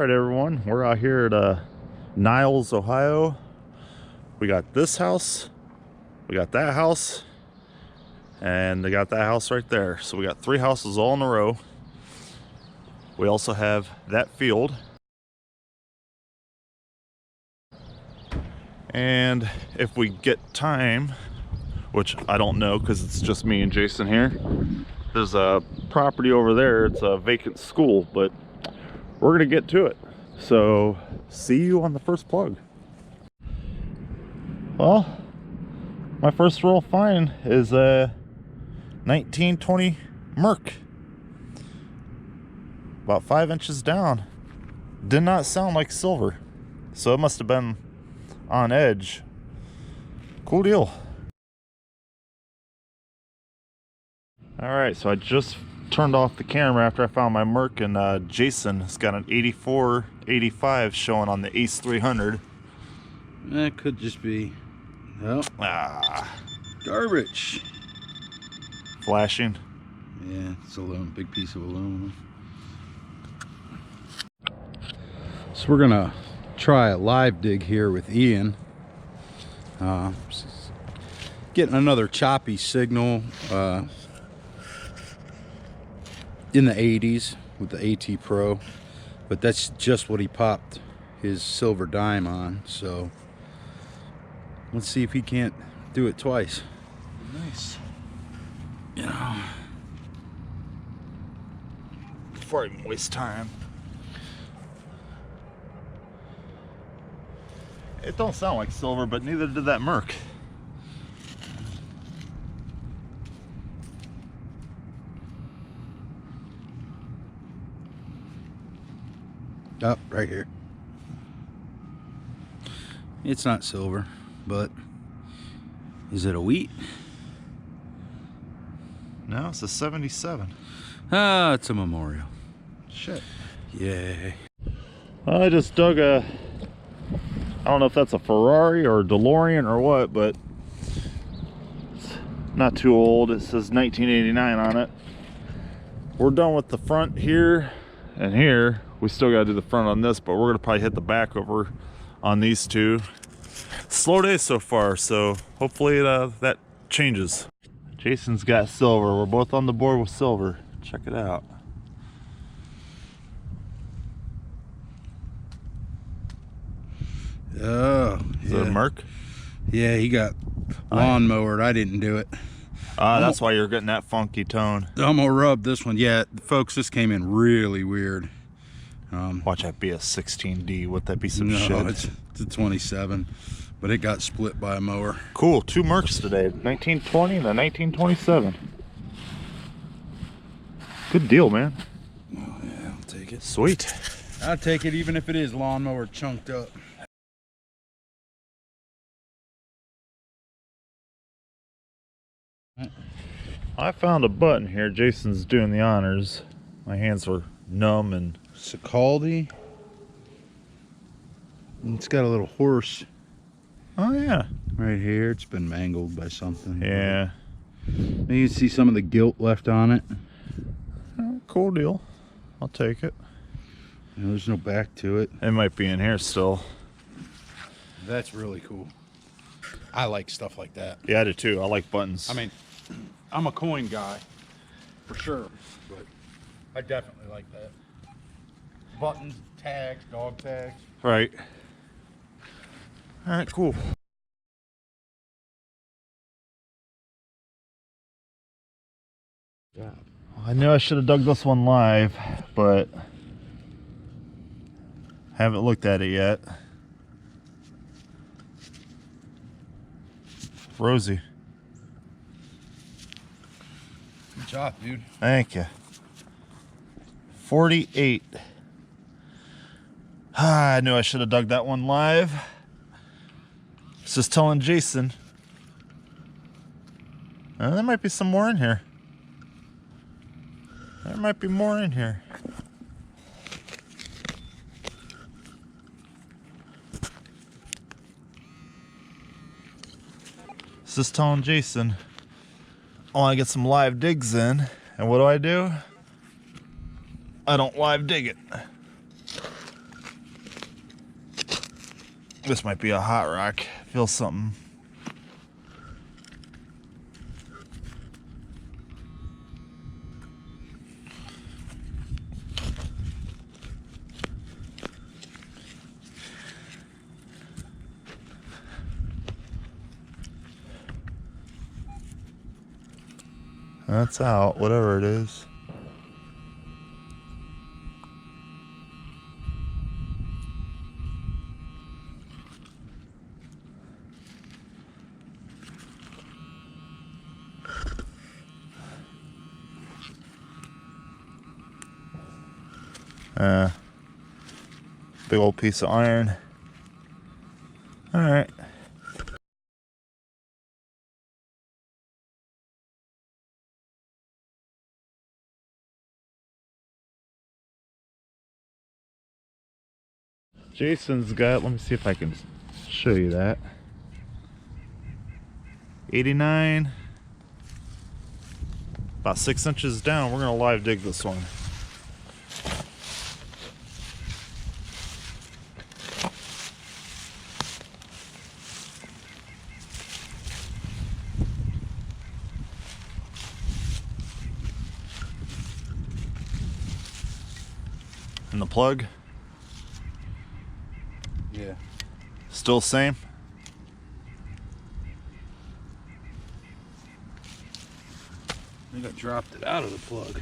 Alright everyone, we're out here at Niles, Ohio. We got this house, we got that house, and they got that house right there. So we got 3 houses all in a row. We also have that field. And if we get time, which I don't know because it's just me and Jason here, there's a property over there. It's a vacant school, but we're gonna get to it. So see you on the first plug. Well, my first real find is a 1920 Merc. About 5 inches down. Did not sound like silver, so it must have been on edge. Cool deal. Alright, so I just turned off the camera after I found my Merc, and Jason has got an 84-85 showing on the Ace 300. That could just be, well, garbage. Flashing. Yeah, it's a big piece of aluminum. So we're gonna try a live dig here with Ian. Getting another choppy signal in the 80s with the AT Pro, but that's just what he popped his silver dime on. So let's see if he can't do it twice. Nice. You know, before I even waste time. It don't sound like silver, but neither did that Merc. Up right here. It's not silver, but is it a wheat? No, it's a 77. Ah, it's a memorial. Shit. Yay. I just dug a, I don't know if that's a Ferrari or a DeLorean or what, but it's not too old. It says 1989 on it. We're done with the front here and here. We still gotta do the front on this, but we're gonna probably hit the back over on these two. Slow day so far, so hopefully that changes. Jason's got silver. We're both on the board with silver. Check it out. Oh, Is it a Merc? Yeah, he got lawnmowered. I didn't do it. That's why you're getting that funky tone. I'm gonna rub this one. Yeah, folks, this came in really weird. Watch that be a 16D. Would that be some shit? No, it's a 27, but it got split by a mower. Cool, 2 Mercs today, 1920 and a 1927. Good deal, man. Oh yeah, I'll take it. Sweet. I'll take it even if it is lawnmower chunked up. I found a button here. Jason's doing the honors. My hands were numb and... Sicaldi. It's got a little horse. Oh yeah. Right here. It's been mangled by something. Yeah. You can see some of the gilt left on it. Cool deal. I'll take it. You know, there's no back to it. It might be in here still. That's really cool. I like stuff like that. Yeah, I do too. I like buttons. I mean, I'm a coin guy, for sure, but I definitely like that. Buttons, tags, dog tags. Right. All right, cool. Yeah. I knew I should have dug this one live, but haven't looked at it yet. Rosie. Good job, dude. Thank you. 48. I knew I should have dug that one live. It's just telling Jason. There might be some more in here. There might be more in here. It's just telling Jason, I want to get some live digs in. And what do? I don't live dig it. This might be a hot rock. Feel something. That's out, whatever it is. Big old piece of iron. All right. Jason's got, let me see if I can show you that. 89. About 6 inches down. We're gonna live dig this one. And the plug? Yeah. Still same? I think I dropped it out of the plug.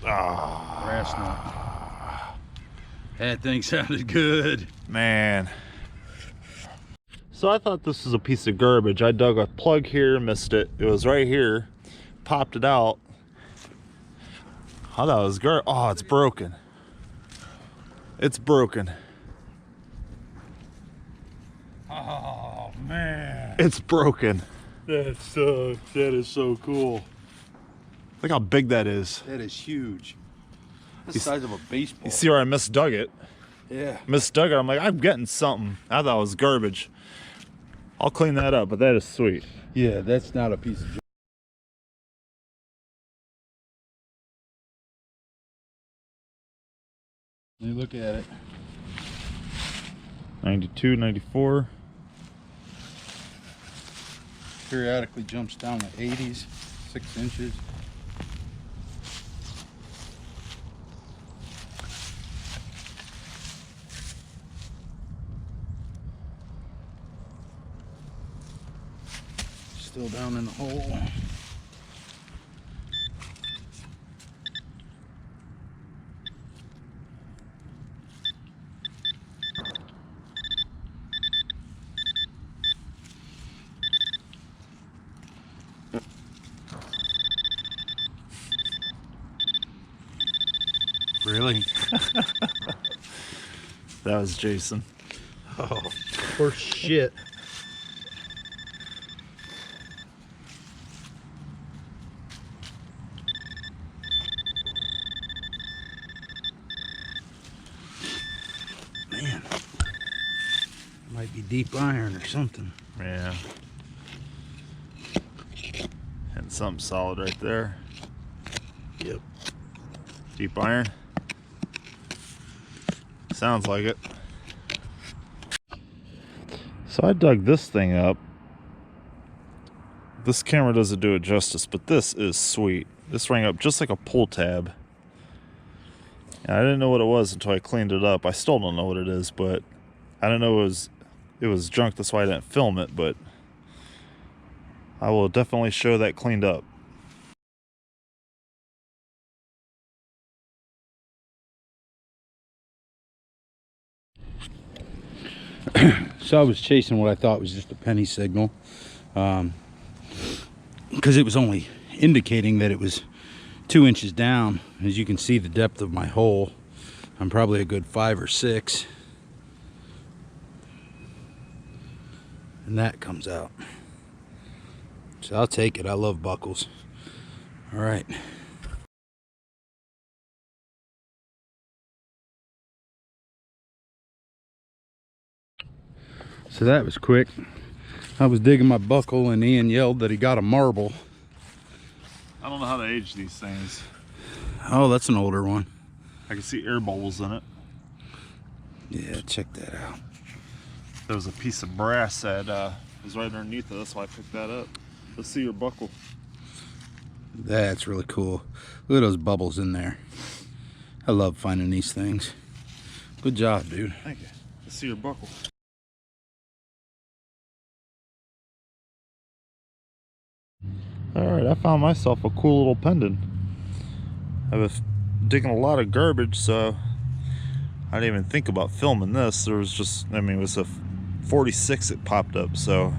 Ah, Brass nut. That thing sounded good. man. So I thought this was a piece of garbage. I dug a plug here, missed it. It was right here. Popped it out. I thought it was garbage. Oh, it's broken. It's broken. Oh man. It's broken. That is so cool. Look how big that is. That is huge. That's the size of a baseball. You see where I misdug it? Yeah. Misdug it. I'm like, I'm getting something. I thought it was garbage. I'll clean that up, but that is sweet. Yeah, that's not a piece of junk. Let me look at it. 92, 94. Periodically jumps down to 80s, 6 inches. Still down in the hole. Really? That was Jason. Oh, poor shit. Man, might be deep iron or something. Yeah. And something solid right there. Yep. Deep iron. Sounds like it. So I dug this thing up. This camera doesn't do it justice, but this is sweet. This rang up just like a pull tab. And I didn't know what it was until I cleaned it up. I still don't know what it is, but I didn't know it was junk. That's why I didn't film it, but I will definitely show that cleaned up. So I was chasing what I thought was just a penny signal, because it was only indicating that it was 2 inches down. As you can see, the depth of my hole, I'm probably a good 5 or 6, and that comes out. So I'll take it. I love buckles. All right. So that was quick. I was digging my buckle and Ian yelled that he got a marble. I don't know how to age these things. Oh, that's an older one. I can see air bubbles in it. Yeah, check that out. There was a piece of brass that was right underneath it. That's why I picked that up. Let's see your buckle. That's really cool. Look at those bubbles in there. I love finding these things. Good job, dude. Thank you. Let's see your buckle. Alright, I found myself a cool little pendant. I was digging a lot of garbage, so I didn't even think about filming this. There was just, I mean, it was a 46 that popped up, so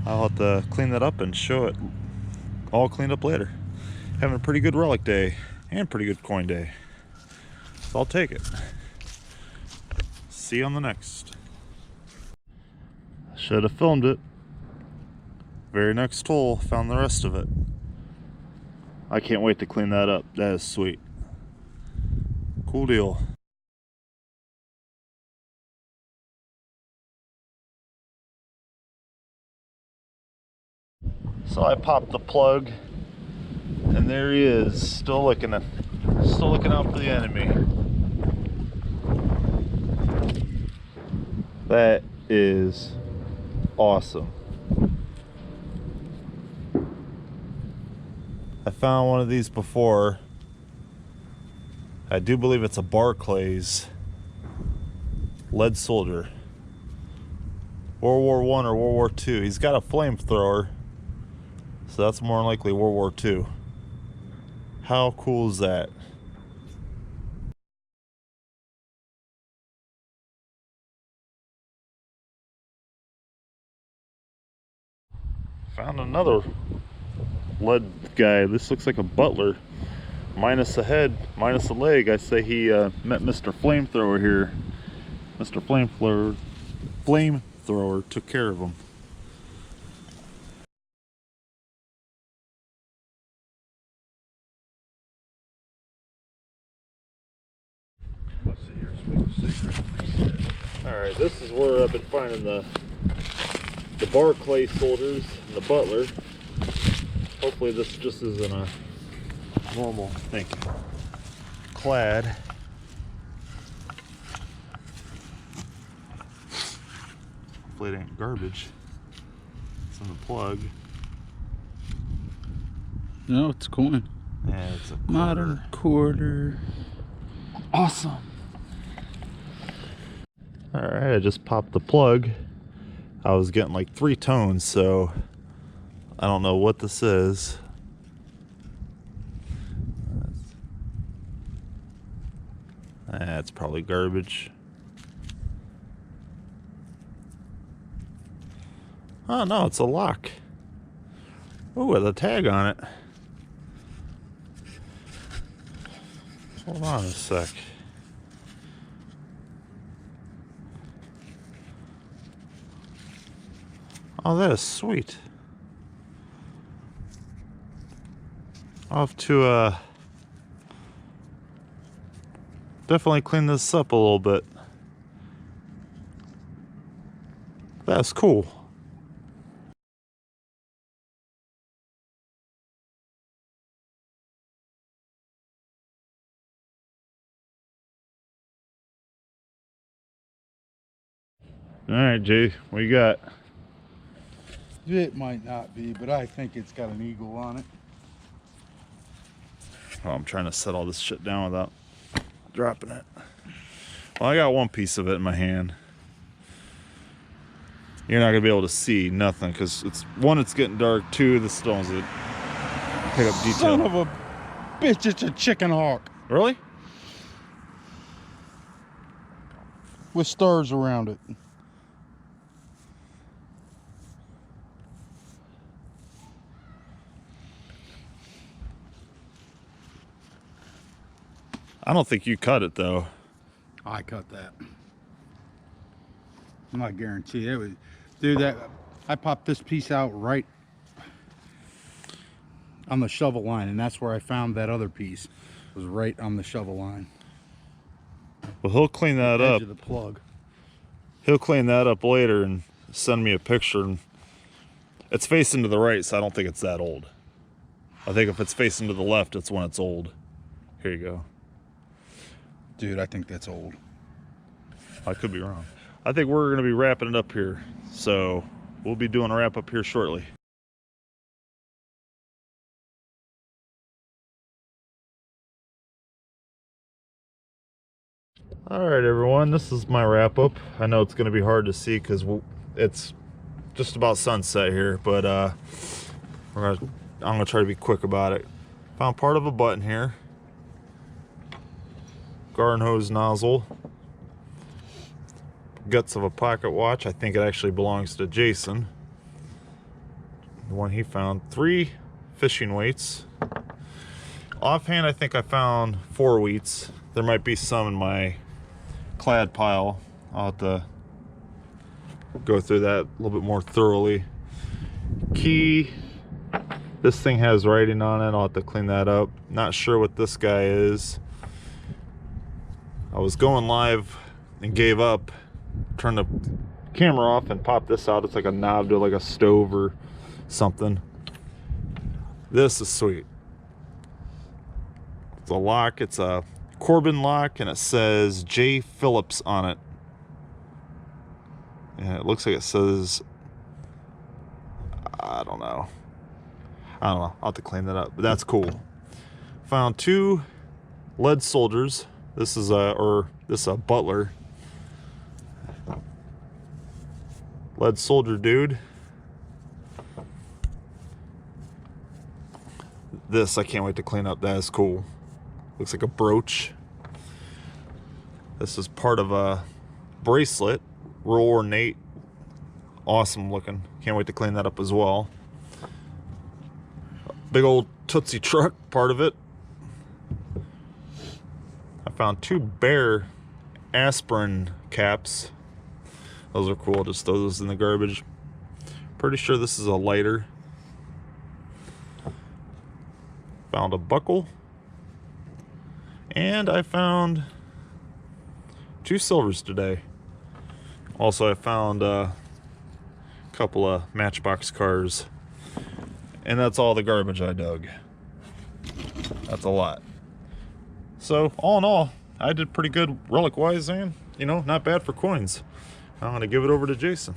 I'll have to clean that up and show it all cleaned up later. Having a pretty good relic day and pretty good coin day, so I'll take it. See you on the next. Should have filmed it. Very next hole, found the rest of it. I can't wait to clean that up. That is sweet. Cool deal. So I popped the plug, and there he is, still looking out for the enemy. That is awesome. I found one of these before. I do believe it's a Barclays lead soldier. World War I or World War II. He's got a flamethrower, so that's more than likely World War II. How cool is that? Found another lead guy. This looks like a butler, minus a head, minus a leg. I say he met Mr. Flamethrower here. Mr. Flamethrower took care of him. Alright, this is where I've been finding the Barclay soldiers and the butler. Hopefully this just isn't a normal thing. Clad. Hopefully it ain't garbage. It's in the plug. No, it's a coin. Yeah, it's a quarter. Modern quarter. Awesome. Alright, I just popped the plug. I was getting like 3 tones, so I don't know what this is. That's probably garbage. Oh no, it's a lock. Oh, with a tag on it. Hold on a sec. Oh, that is sweet. I'll have to definitely clean this up a little bit. That's cool. All right, Jay, what you got? It might not be, but I think it's got an eagle on it. Oh, I'm trying to set all this shit down without dropping it. Well, I got one piece of it in my hand. You're not gonna be able to see nothing because it's one, it's getting dark. 2, the stones that pick up detail. Son of a bitch! It's a chicken hawk Really? with stars around it. I don't think you cut it though. I cut that. I'm not guaranteed. It was, dude. That I popped this piece out right on the shovel line, and that's where I found that other piece. It was right on the shovel line. Well, he'll clean that The edge up. of the plug. He'll clean that up later and send me a picture. It's facing to the right, so I don't think it's that old. I think if it's facing to the left, it's when it's old. Here you go. Dude, I think that's old. I could be wrong. I think we're going to be wrapping it up here. So we'll be doing a wrap up here shortly. All right, everyone, this is my wrap up. I know it's going to be hard to see because it's just about sunset here, but I'm gonna try to be quick about it. Found part of a button here, garden hose nozzle, guts of a pocket watch. I think it actually belongs to Jason, the one he found. 3 fishing weights. Offhand, I think I found 4 weights. There might be some in my clad pile. I'll have to go through that a little bit more thoroughly. Key. This thing has writing on it. I'll have to clean that up. Not sure what this guy is. I was going live and gave up. Turned the camera off and popped this out. It's like a knob to like a stove or something. This is sweet. It's a lock. It's a Corbin lock, and it says J. Phillips on it. And it looks like it says, I don't know. I'll have to clean that up, but that's cool. Found 2 lead soldiers. This is a butler. Lead soldier dude. This, I can't wait to clean up. That is cool. Looks like a brooch. This is part of a bracelet. Real ornate. Awesome looking. Can't wait to clean that up as well. Big old Tootsie truck, part of it. I found 2 Bear aspirin caps. Those are cool. Just throw those in the garbage. Pretty sure this is a lighter. Found a buckle. And I found 2 silvers today. Also, I found a couple of Matchbox cars. And that's all the garbage I dug. That's a lot. So, all in all, I did pretty good relic-wise, and, you know, not bad for coins. I'm going to give it over to Jason.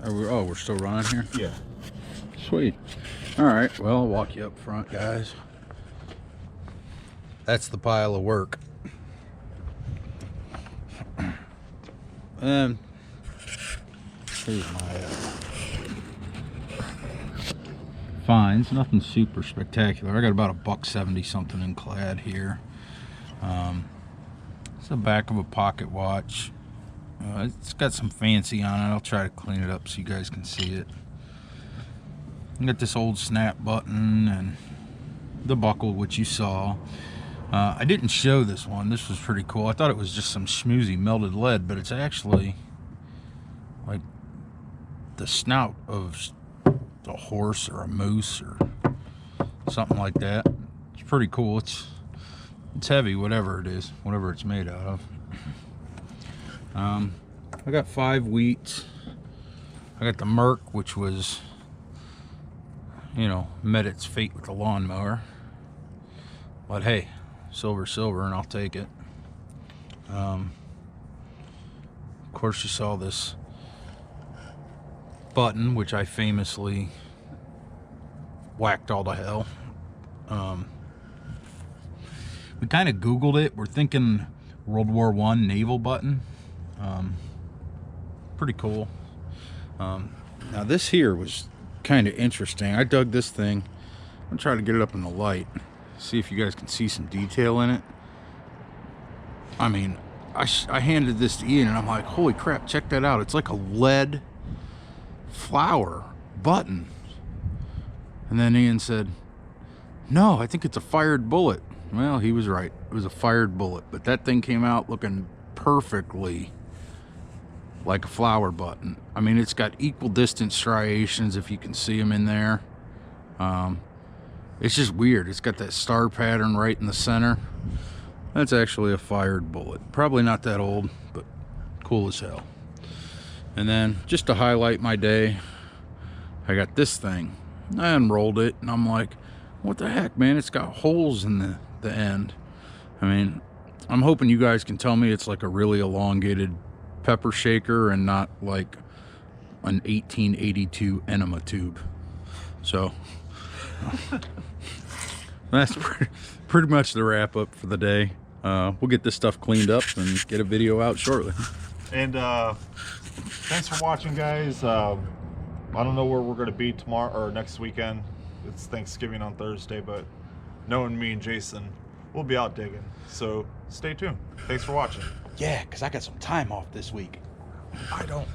We're still running here? Yeah. Sweet. All right, well, I'll walk you up front, guys. That's the pile of work. And here's my finds. Nothing super spectacular. I got about $1.70 something in clad here. It's the back of a pocket watch. It's got some fancy on it. I'll try to clean it up so you guys can see it. I got this old snap button and the buckle, which you saw. I didn't show this one. This was pretty cool. I thought it was just some schmoozy melted lead, but it's actually like the snout of a horse or a moose or something like that. It's pretty cool. It's heavy, whatever it is, whatever it's made out of. I got 5 wheats. I got the Merc, which was, you know, met its fate with the lawnmower. But hey, silver, and I'll take it. Of course, you saw this button, which I famously whacked all to hell. We kind of Googled it. We're thinking World War I naval button. Pretty cool. Now this here was kind of interesting. I dug this thing. I'm gonna try to get it up in the light, see if you guys can see some detail in it. I mean, I handed this to Ian and I'm like, holy crap, check that out. It's like a lead flower button. And then Ian said, no, I think it's a fired bullet. Well, he was right. It was a fired bullet, but that thing came out looking perfectly like a flower button. I mean, it's got equal distance striations, if you can see them in there. It's just weird. It's got that star pattern right in the center. That's actually a fired bullet. Probably not that old, but cool as hell. And then, just to highlight my day, I got this thing. I unrolled it, and I'm like, what the heck, man? It's got holes in the end. I mean, I'm hoping you guys can tell me it's like a really elongated pepper shaker and not like an 1882 enema tube. So that's pretty much the wrap up for the day. We'll get this stuff cleaned up and get a video out shortly. And thanks for watching, guys. I don't know where we're going to be tomorrow or next weekend. It's Thanksgiving on Thursday, but knowing me and Jason, we'll be out digging. So stay tuned. Thanks for watching. Yeah, because I got some time off this week. I don't.